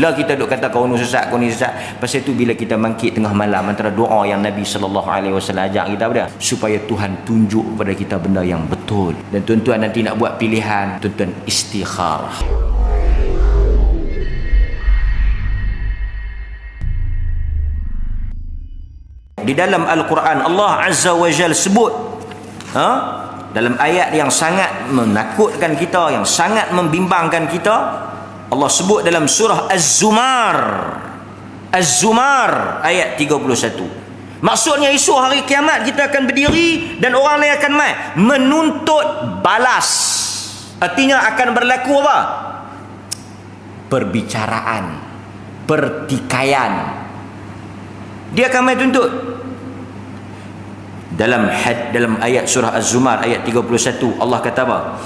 Lah kita duk kata kau ni sesat, kau ni sesat. Pasal tu bila kita bangkit tengah malam, antara doa yang Nabi SAW ajak kita apa dia? Supaya Tuhan tunjuk kepada kita benda yang betul. Dan tuan-tuan nanti nak buat pilihan, tuan-tuan istikharah. Di dalam Al-Quran Allah Azza wa Jal sebut dalam ayat yang sangat menakutkan kita, yang sangat membimbangkan kita, Allah sebut dalam surah Az-Zumar ayat 31. Maksudnya esok hari kiamat kita akan berdiri dan orang lain akan mai menuntut balas. Artinya akan berlaku apa? Perbicaraan, pertikaian. Dia akan mai tuntut. Dalam ayat surah Az-Zumar ayat 31 Allah kata apa?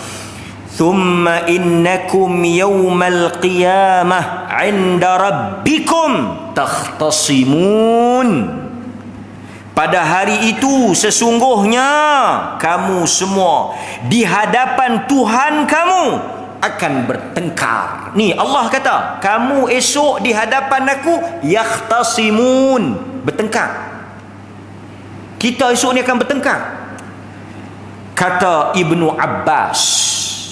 Thumma innakum yawmal qiyamah 'inda rabbikum takhtasimun. Pada hari itu sesungguhnya kamu semua di hadapan Tuhan kamu akan bertengkar. Ni Allah kata, kamu esok di hadapan aku yakhtasimun, bertengkar. Kita esok ni akan bertengkar. Kata Ibnu Abbas,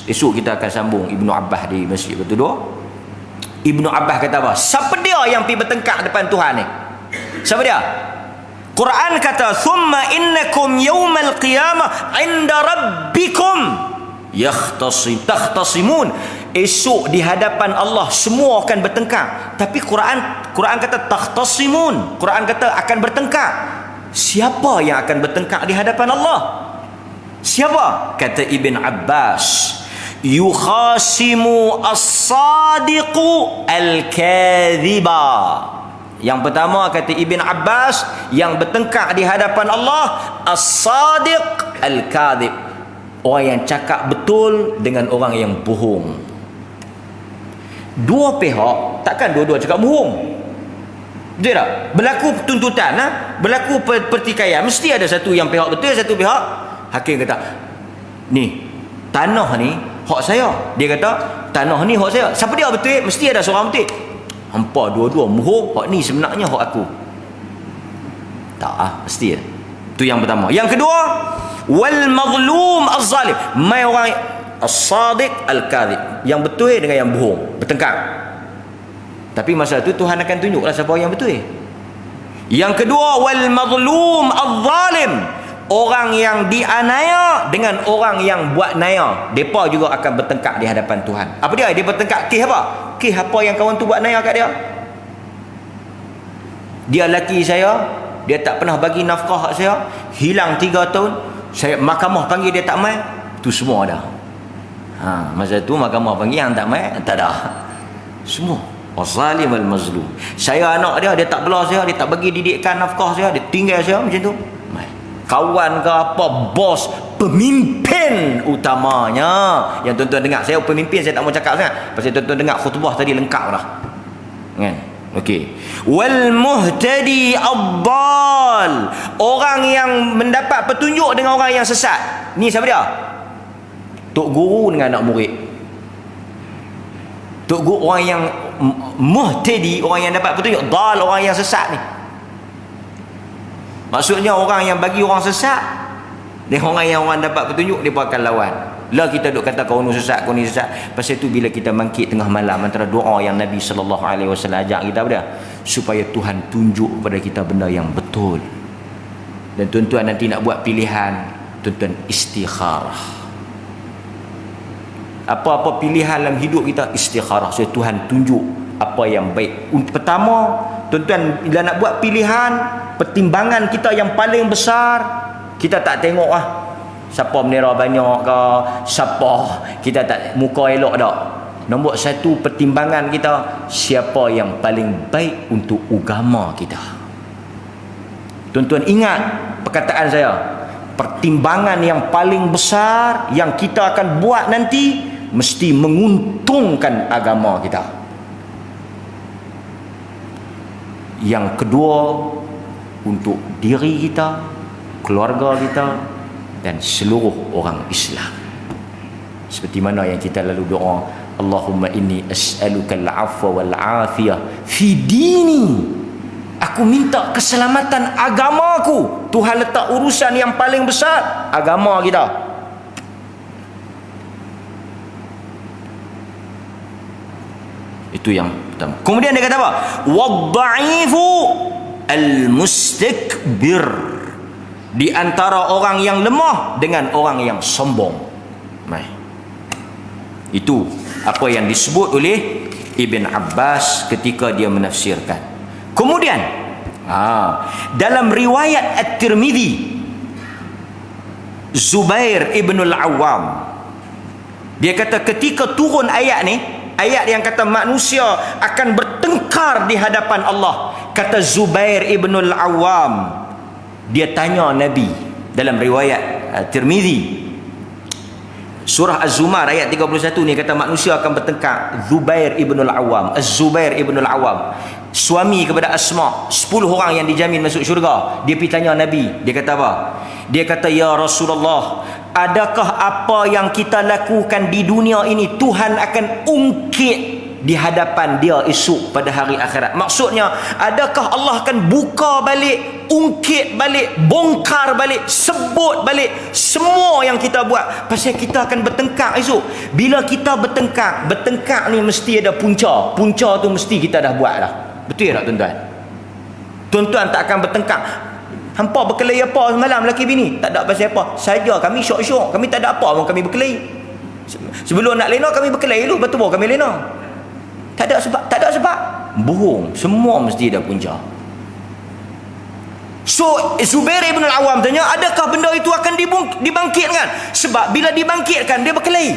esok kita akan sambung Ibnu Abbas di Masjid Batu Dua. Ibnu Abbas kata apa? Siapa dia yang pergi bertengkar depan Tuhan ni? Siapa dia? Quran kata, "Thumma innakum yawmal qiyamah 'inda rabbikum takhtasimun." Esok di hadapan Allah semua akan bertengkar. Tapi Quran kata takhtasimun. Quran kata akan bertengkar. Siapa yang akan bertengkar di hadapan Allah? Siapa? Kata Ibn Abbas, yukhasimu as-sadiqu al-kadhiba. Yang pertama kata Ibn Abbas, yang bertengkar di hadapan Allah as-sadiq al-kadhib, orang yang cakap betul dengan orang yang bohong. Dua pihak takkan dua-dua cakap bohong. Betul tak? Berlaku tuntutan, berlaku pertikaian, mesti ada satu yang pihak betul, satu pihak. Hakim kata, ni tanah ni hak saya. Dia kata tanah ni hak saya. Siapa dia betul? Mesti ada seorang betul. Hampa dua-dua bohong, hak ni sebenarnya hak aku. Tak mesti. Itu yang pertama. Yang kedua, wal mazlum az-zalim. Mai orang as-sadiq al-kadhib, yang betul dengan yang bohong bertengkar. Tapi masa tu Tuhan akan tunjuklah siapa yang betul. Yang kedua, wal mazlum az-zalim, orang yang dianiaya dengan orang yang buat naya, depa juga akan bertengkar di hadapan Tuhan. Apa dia? Dia bertengkar kes apa? Kes apa yang kawan tu buat naya kat dia? Dia laki saya, dia tak pernah bagi nafkah kat saya, hilang 3 tahun, saya mahkamah panggil dia tak mai, tu semua ada. Masa tu mahkamah panggil yang tak mai, tak ada. Semua az-zalim wal-mazlum. Saya anak dia, dia tak bela saya, dia tak bagi didikan nafkah saya, dia tinggal saya macam tu. Kawan ke apa, bos, pemimpin utamanya. Yang tuan-tuan dengar, saya pemimpin saya tak mau cakap sangat. Pasal tuan-tuan dengar khutbah tadi lengkap dah. Kan? Okey. Wal muhtadi ad-dal, orang yang mendapat petunjuk dengan orang yang sesat. Ni siapa dia? Tok guru dengan anak murid. Tok guru, orang yang muhtadi, orang yang dapat petunjuk, dal, orang yang sesat ni. Maksudnya orang yang bagi orang sesat, dan orang yang orang dapat petunjuk, dia pun akan lawan. Lah kita duk kata kau ni sesat, kau ni sesat. Pasal tu bila kita bangkit tengah malam, antara doa yang Nabi SAW ajak kita apa dia? Supaya Tuhan tunjuk kepada kita benda yang betul. Dan tuan-tuan nanti nak buat pilihan, tuan-tuan istikharah. Apa-apa pilihan dalam hidup kita, istikharah. So Tuhan tunjuk apa yang baik. Pertama, tuan-tuan, bila nak buat pilihan, pertimbangan kita yang paling besar, kita tak tengok siapa bendera banyak ke, siapa, kita tak muka elok dak. Nombor satu pertimbangan kita, siapa yang paling baik untuk agama kita. Tuan-tuan ingat perkataan saya, pertimbangan yang paling besar yang kita akan buat nanti mesti menguntungkan agama kita. Yang kedua, untuk diri kita, keluarga kita, dan seluruh orang Islam. Seperti mana yang kita lalu doa, Allahumma inni as'aluka al-'afwa wal-'afiyah fi dini. Aku minta keselamatan agamaku. Tuhan letak urusan yang paling besar agama kita. Itu yang pertama. Kemudian dia kata apa? Wad-dha'ifu al-mustakbir. Di antara orang yang lemah dengan orang yang sombong. Baik. Itu apa yang disebut oleh Ibn Abbas ketika dia menafsirkan. Kemudian dalam riwayat At-Tirmidzi, Zubair ibn al-Awwam, dia kata ketika turun ayat ni, ayat yang kata manusia akan bertengkar di hadapan Allah, kata Zubair ibn al-Awwam, dia tanya Nabi dalam riwayat Tirmidzi surah Az-Zumar ayat 31 ni, kata manusia akan bertengkar. Zubair ibn al-Awwam, Az-Zubair ibn al-Awwam, suami kepada Asma, 10 orang yang dijamin masuk syurga. Dia pergi tanya Nabi, dia kata apa? Dia kata, ya Rasulullah, adakah apa yang kita lakukan di dunia ini Tuhan akan ungkit di hadapan dia esok pada hari akhirat? Maksudnya, adakah Allah akan buka balik, ungkit balik, bongkar balik, sebut balik semua yang kita buat? Pasal kita akan bertengkar esok. Bila kita bertengkar ni mesti ada punca. Punca tu mesti kita dah buat dah. Betul tak tuan-tuan? Tuan-tuan tak akan bertengkar. Hampa berkelahi apa semalam lelaki bini? Tak ada pasal apa. Saja kami syok-syok. Kami tak ada apa pun kami berkelahi. Sebelum nak lena kami berkelahi dulu, betul kami lena. Tak ada sebab. Bohong. Semua mesti ada punca. So Zubair ibn al-Awwam tanya, adakah benda itu akan dibangkitkan? Sebab bila dibangkitkan dia berkelahi.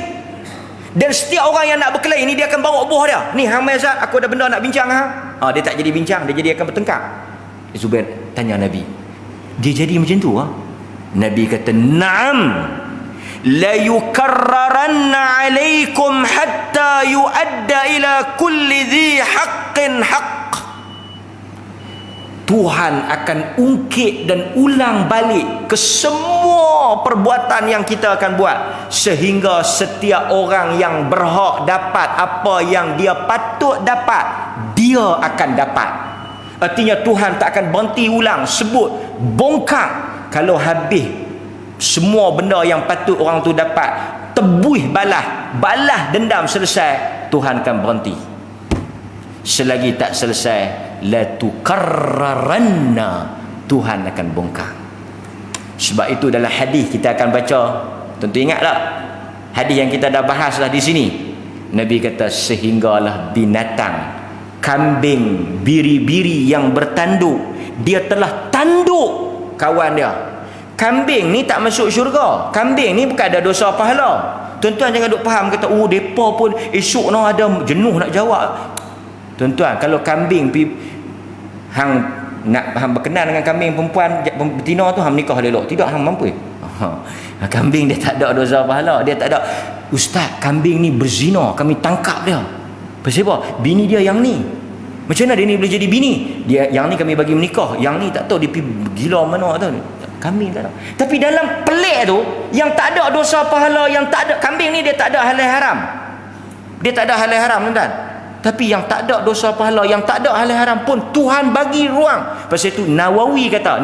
Dan setiap orang yang nak berkelahi ni dia akan bawa buah dia. Ni hang mai Ustaz, aku ada benda nak bincang dia tak jadi bincang, dia jadi akan bertengkar. Zubair tanya Nabi, dia jadi macam tu Nabi kata, "Na'am, la yukarraranna 'alaikum hatta yu'adda ila kulli dhi haqqin haqq." Tuhan akan ungkit dan ulang balik ke semua perbuatan yang kita akan buat, sehingga setiap orang yang berhak dapat apa yang dia patut dapat, dia akan dapat. Artinya Tuhan tak akan berhenti ulang, sebut, bongkar. Kalau habis semua benda yang patut orang tu dapat, tebuih balas dendam selesai, Tuhan akan berhenti. Selagi tak selesai, la tukarraranna, Tuhan akan bongkar. Sebab itu dalam hadis kita akan baca, tentu ingat tak hadis yang kita dah bahas dah di sini. Nabi kata, sehinggalah binatang, kambing, biri-biri yang bertanduk, dia telah tanduk kawan dia. Kambing ni tak masuk syurga. Kambing ni bukan ada dosa pahala. Tuan-tuan jangan duk faham kata, depa pun esok no ada jenuh nak jawab. Tuan-tuan, kalau kambing hang nak berkenan dengan kambing perempuan betina tu, hang nikah elok. Tidak, hang mampu. Kambing dia tak ada dosa pahala. Dia tak ada, Ustaz, kambing ni berzina, kami tangkap dia. Pasal apa? Bini dia yang ni. Macam mana dia ni boleh jadi bini? Dia yang ni kami bagi menikah, yang ni tak tahu dia pergi gila mana tu. Kambing tak tahu. Tapi dalam pelik tu, yang tak ada dosa pahala, yang tak ada, kambing ni dia tak ada halal haram. Dia tak ada halal haram, tuan-tuan. Tapi yang tak ada dosa pahala, yang tak ada halal haram pun Tuhan bagi ruang. Pasal itu Nawawi kata,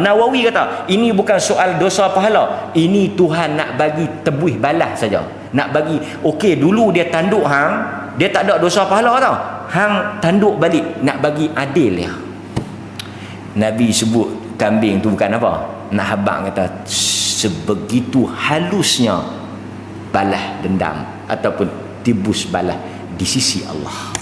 ini bukan soal dosa pahala, ini Tuhan nak bagi tebuih balas saja. Nak bagi, okey, dulu dia tanduk hang, dia tak ada dosa pahala tau, hang tanduk balik, nak bagi adil ya. Nabi sebut kambing tu bukan apa, nak habang kata sebegitu halusnya balas dendam ataupun tibus balas di sisi Allah.